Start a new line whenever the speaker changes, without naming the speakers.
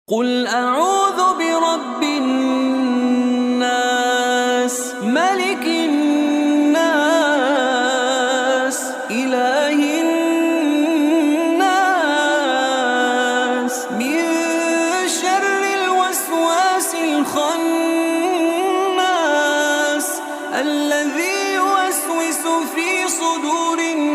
قل أعوذ برب الناس ملك الناس إله الناس من شر الوسواس الخناس الذي يوسوس في صدور الناس